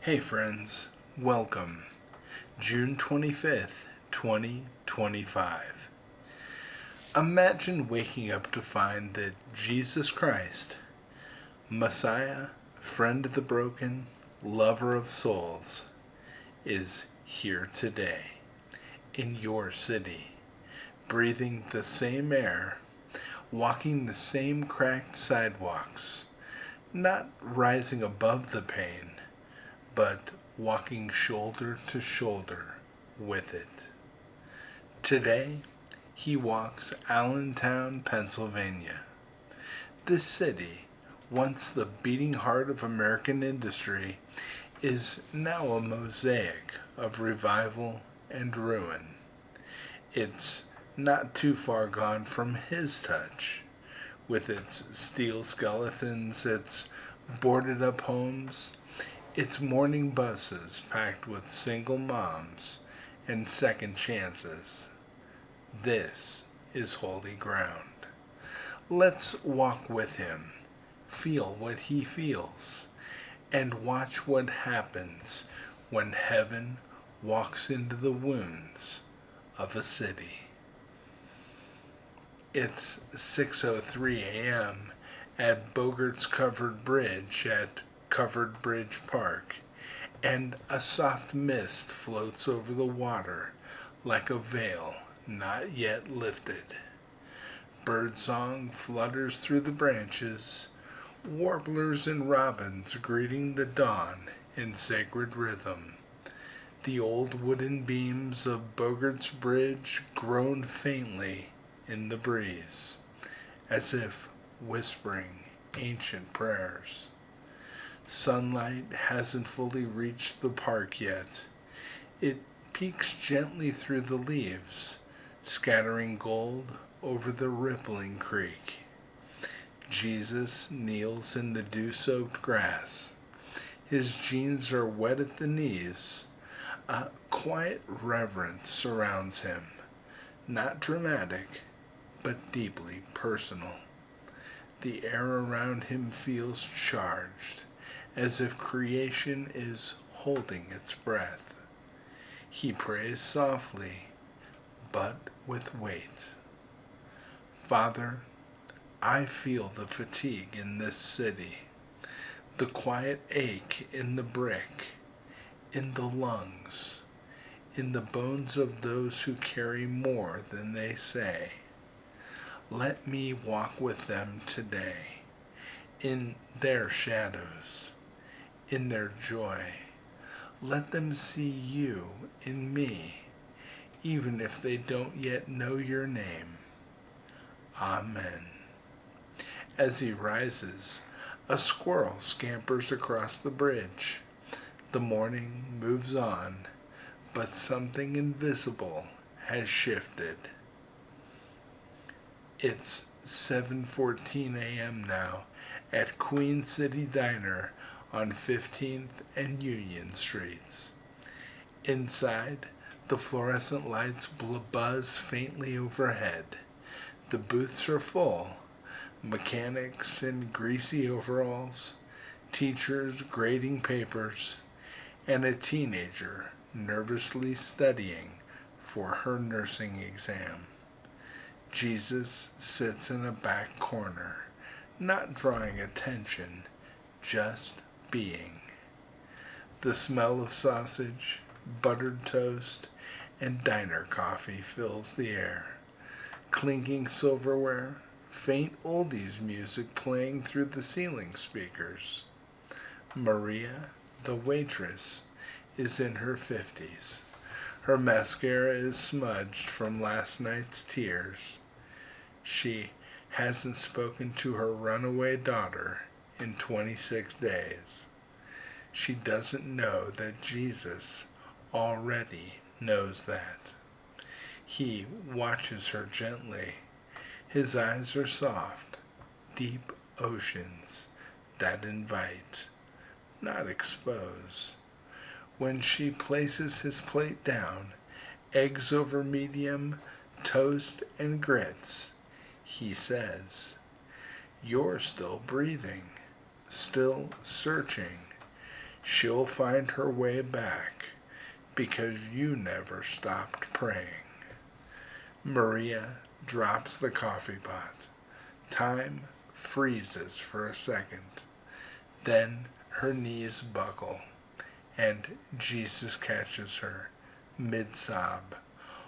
Hey friends, welcome. June 25th, 2025. Imagine waking up to find that Jesus Christ, Messiah, friend of the broken, lover of souls, is here today, in your city, breathing the same air, walking the same cracked sidewalks, not rising above the pain, but walking shoulder to shoulder with it. Today, he walks Allentown, Pennsylvania. This city, once the beating heart of American industry, is now a mosaic of revival and ruin. It's not too far gone from his touch, with its steel skeletons, its boarded up homes, its morning buses packed with single moms and second chances. This is holy ground. Let's walk with him, feel what he feels, and watch what happens when heaven walks into the wounds of a city. It's 6:03 a.m. at Bogart's Covered Bridge at Covered Bridge Park, and a soft mist floats over the water like a veil not yet lifted. Birdsong flutters through the branches, warblers and robins greeting the dawn in sacred rhythm. The old wooden beams of Bogart's Bridge groan faintly in the breeze, as if whispering ancient prayers. Sunlight hasn't fully reached the park yet. It peeks gently through the leaves, scattering gold over the rippling creek. Jesus kneels in the dew-soaked grass. His jeans are wet at the knees. A quiet reverence surrounds him, not dramatic, but deeply personal. The air around him feels charged, as if creation is holding its breath. He prays softly, but with weight. Father, I feel the fatigue in this city, the quiet ache in the brick, in the lungs, in the bones of those who carry more than they say. Let me walk with them today, in their shadows, in their joy. Let them see you in me, even if they don't yet know your name. Amen. As he rises, a squirrel scampers across the bridge. The morning moves on, but something invisible has shifted. It's 7:14 a.m. now at Queen City Diner on 15th and Union Streets. Inside, the fluorescent lights buzz faintly overhead. The booths are full. Mechanics in greasy overalls, teachers grading papers, and a teenager nervously studying for her nursing exam. Jesus sits in a back corner, not drawing attention, just being. The smell of sausage, buttered toast, and diner coffee fills the air. Clinking silverware, faint oldies music playing through the ceiling speakers. Maria, the waitress, is in her 50s. Her mascara is smudged from last night's tears. She hasn't spoken to her runaway daughter in 26 days. She doesn't know that Jesus already knows that. He watches her gently. His eyes are soft, deep oceans that invite, not expose. When she places his plate down, eggs over medium, toast, and grits, he says, "You're still breathing, still searching. She'll find her way back because you never stopped praying. Maria drops the coffee pot. Time freezes for a second. Then her knees buckle, and Jesus catches her mid-sob,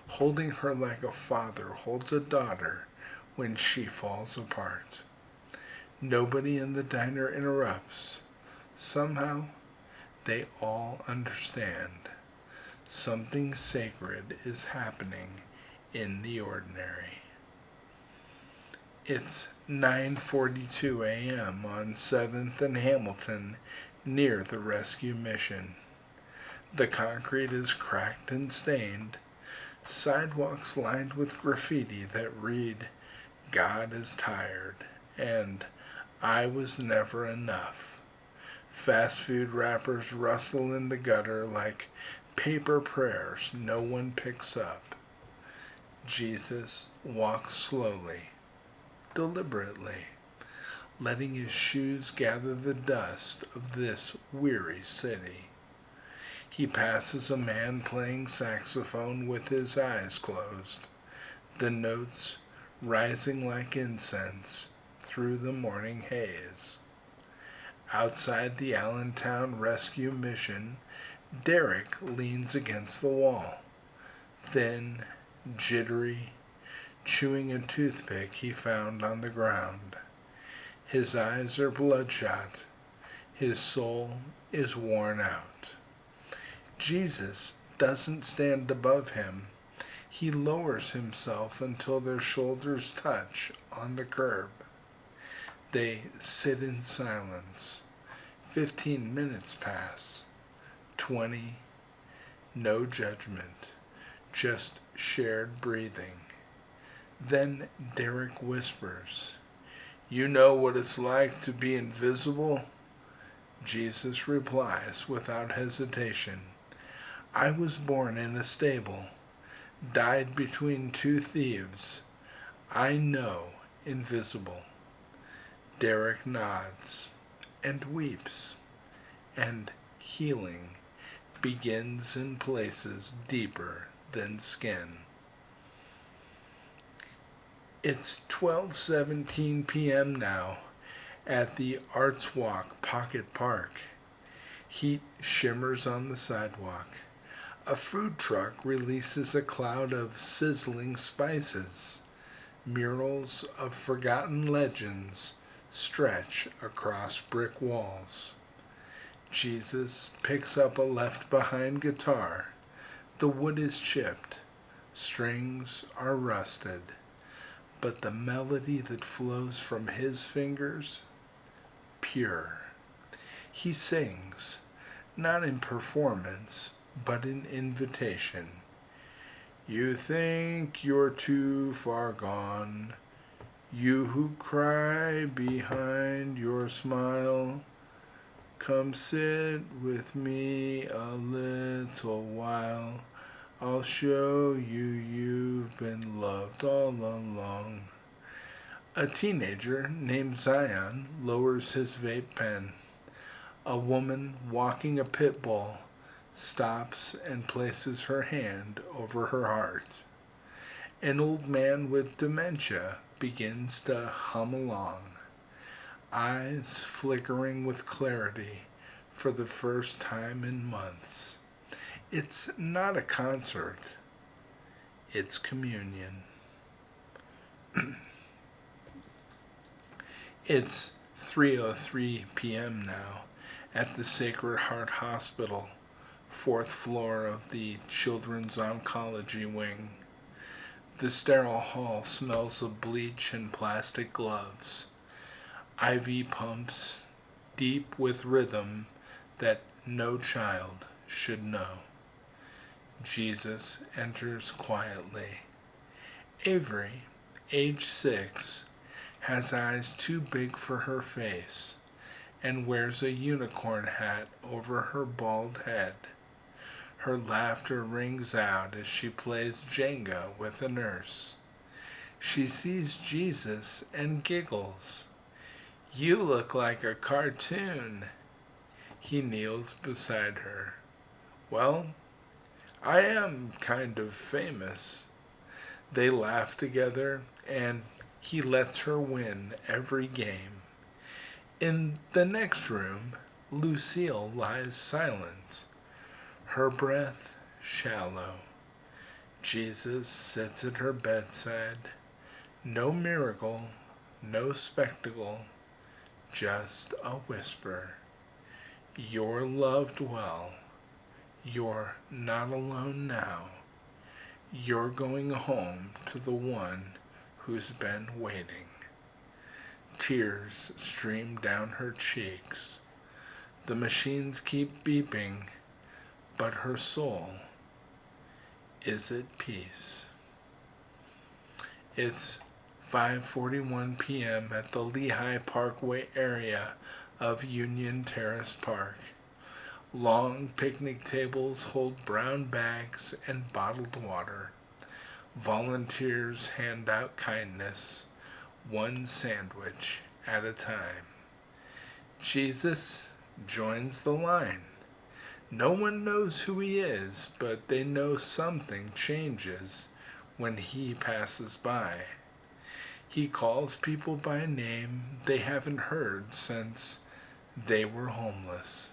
holding her like a father holds a daughter when she falls apart. Nobody in the diner interrupts. Somehow, they all understand. Something sacred is happening in the ordinary. It's 9:42 a.m. on 7th and Hamilton near the rescue mission. The concrete is cracked and stained, sidewalks lined with graffiti that read, "God is tired," and "I was never enough." Fast food wrappers rustle in the gutter like paper prayers no one picks up. Jesus walks slowly, deliberately, letting his shoes gather the dust of this weary city. He passes a man playing saxophone with his eyes closed, the notes rising like incense through the morning haze. Outside the Allentown rescue mission, Derek leans against the wall, thin, jittery, chewing a toothpick he found on the ground. His eyes are bloodshot. His soul is worn out. Jesus doesn't stand above him. He lowers himself until their shoulders touch on the curb. They sit in silence. 15 minutes pass. 20. No judgment. Just shared breathing. Then Derek whispers, "You know what it's like to be invisible?" Jesus replies without hesitation, "I was born in a stable, died between two thieves. I know invisible." Derek nods and weeps, and healing begins in places deeper than skin. It's 12:17 p.m. now at the Arts Walk Pocket Park. Heat shimmers on the sidewalk. A food truck releases a cloud of sizzling spices. Murals of forgotten legends stretch across brick walls. Jesus picks up a left-behind guitar. The wood is chipped. Strings are rusted. But the melody that flows from his fingers, pure. He sings, not in performance, but in invitation. You think you're too far gone, you who cry behind your smile. Come sit with me a little while. I'll show you you've been loved all along. A teenager named Zion lowers his vape pen. A woman walking a pit bull stops and places her hand over her heart. An old man with dementia begins to hum along, eyes flickering with clarity for the first time in months. It's not a concert, it's communion. It's 3:03 p.m. now at the Sacred Heart Hospital, 4th floor of the Children's Oncology Wing. The sterile hall smells of bleach and plastic gloves, IV pumps, deep with rhythm that no child should know. Jesus enters quietly. Avery, age 6, has eyes too big for her face and wears a unicorn hat over her bald head. Her laughter rings out as she plays Jenga with a nurse. She sees Jesus and giggles. "You look like a cartoon." He kneels beside her. Well, I am kind of famous. They laugh together, and he lets her win every game. In the next room, Lucille lies silent, her breath shallow. Jesus sits at her bedside. No miracle, no spectacle, just a whisper. You're loved well. You're not alone now. You're going home to the one who's been waiting. Tears stream down her cheeks. The machines keep beeping, but her soul is at peace. It's 5:41 p.m. at the Lehigh Parkway area of Union Terrace Park. Long picnic tables hold brown bags and bottled water. Volunteers hand out kindness, one sandwich at a time. Jesus joins the line. No one knows who he is, but they know something changes when he passes by. He calls people by name they haven't heard since they were homeless.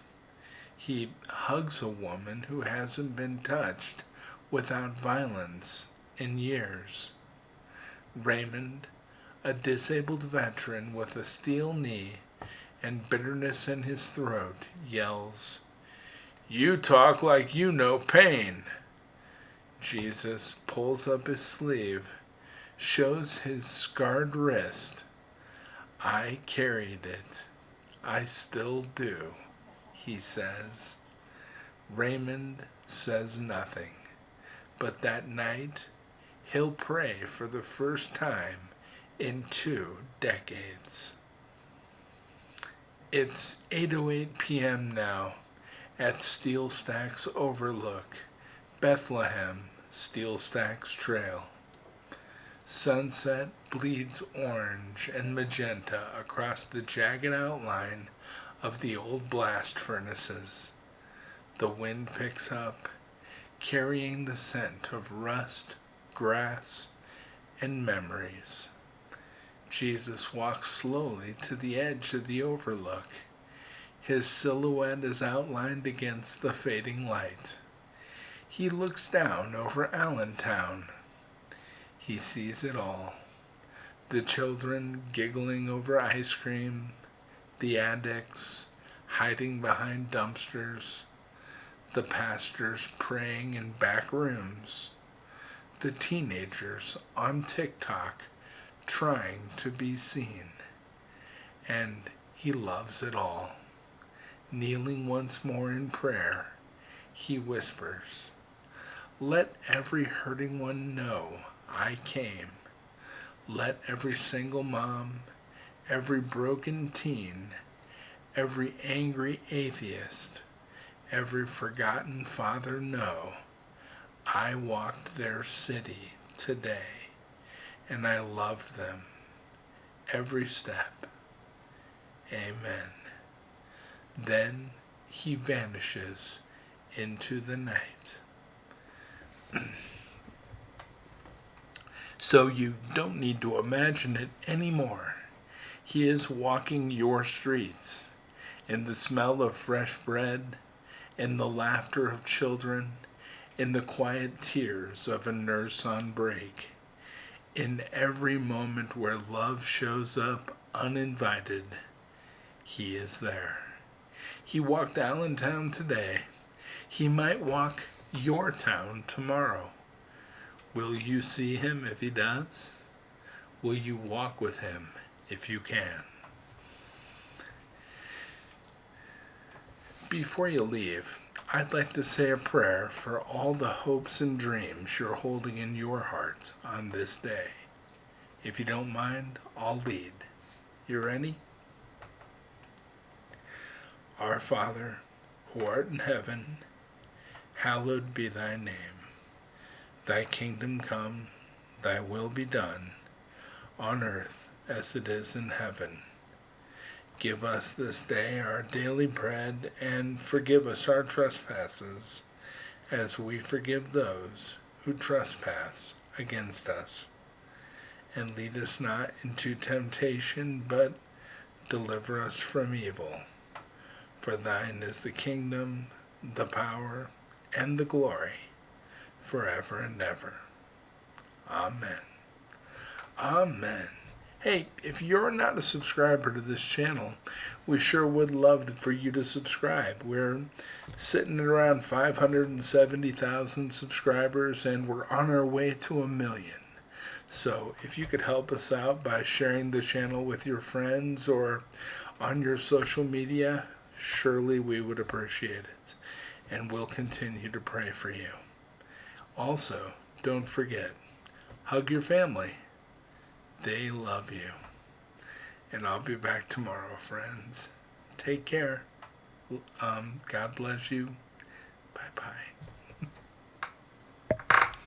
He hugs a woman who hasn't been touched without violence in years. Raymond, a disabled veteran with a steel knee and bitterness in his throat, yells, "You talk like you know pain." Jesus pulls up his sleeve, shows his scarred wrist. "I carried it. I still do," he says. Raymond says nothing, but that night he'll pray for the first time in 2 decades. It's 8:08 p.m. now at Steel Stacks Overlook, Bethlehem, Steel Stacks Trail. Sunset bleeds orange and magenta across the jagged outline of the old blast furnaces. The wind picks up, carrying the scent of rust, grass, and memories. Jesus walks slowly to the edge of the overlook. His silhouette is outlined against the fading light. He looks down over Allentown. He sees it all. The children giggling over ice cream, the addicts hiding behind dumpsters, the pastors praying in back rooms, the teenagers on TikTok trying to be seen. And he loves it all. Kneeling once more in prayer, he whispers, "Let every hurting one know I came. Let every single mom, every broken teen, every angry atheist, every forgotten father know I walked their city today, and I loved them every step. Amen." Then he vanishes into the night. So you don't need to imagine it anymore. He is walking your streets, in the smell of fresh bread, in the laughter of children, in the quiet tears of a nurse on break, in every moment where love shows up uninvited. He is there. He walked Allentown today. He might walk your town tomorrow. Will you see him if he does? Will you walk with him if you can? Before you leave, I'd like to say a prayer for all the hopes and dreams you're holding in your heart on this day. If you don't mind, I'll lead. You ready? Our Father, who art in heaven, hallowed be thy name. Thy kingdom come, thy will be done, on earth as it is in heaven. Give us this day our daily bread, and forgive us our trespasses, as we forgive those who trespass against us. And lead us not into temptation, but deliver us from evil. For thine is the kingdom, the power, and the glory, forever and ever. Amen. Amen. Hey, if you're not a subscriber to this channel, we sure would love for you to subscribe. We're sitting at around 570,000 subscribers, and we're on our way to 1 million. So if you could help us out by sharing the channel with your friends or on your social media, surely we would appreciate it. And we'll continue to pray for you. Also, don't forget, hug your family. They love you. And I'll be back tomorrow, friends. Take care. God bless you.